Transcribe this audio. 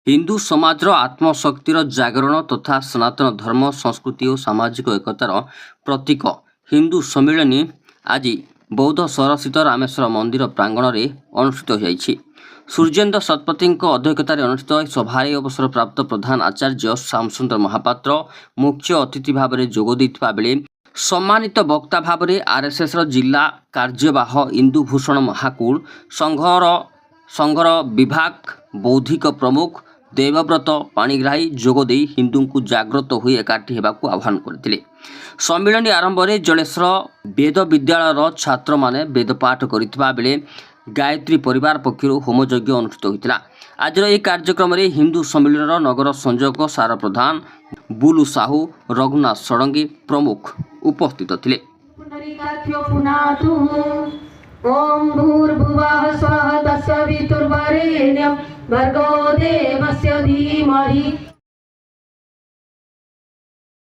हिंदू समाजर आत्मशक्तिर जागरण तथा सनातन धर्म संस्कृति और सामाजिक एकतार प्रतीक हिंदू सम्मिलनी आज बौद्ध सहर स्थित रामेश्वर मंदिर प्रांगण में अनुष्ठित हो सूर्येन्द्र शतपथी अध्यक्षतार अनुष्ठित सभारे अवसर प्राप्त प्रधान आचार्य श्यामसुंदर महापात्र मुख्य अतिथि भाव में जोगदेइथिबा बेले सम्मानित वक्ता भाव में आरएसएस जिला कार्यवाह इंदुभूषण महाकुल संघर विभाग बौद्धिक प्रमुख देवव्रत पाणिग्राही जोगदे हिंदू को जागृत हुई एकाठी हेबाकु आह्वान करथिले। सम्मिलनी आरंभ में जलेश्वर वेद विद्यालयर छात्र माने वेदपाठ करिथिबा बेले गायत्री परिवार पक्षर होमयज्ञ अनुष्ठित होइतिला। आज यह कार्यक्रम में हिंदू सम्मिलन नगर संयोजक सार प्रधान बुलू साहू रघुनाथ षडंगी प्रमुख उपस्थित थिले। ओम भूर्भुवः स्वः तस्सवितुर्वरेण्यं भर्गो देवस्य धीमहि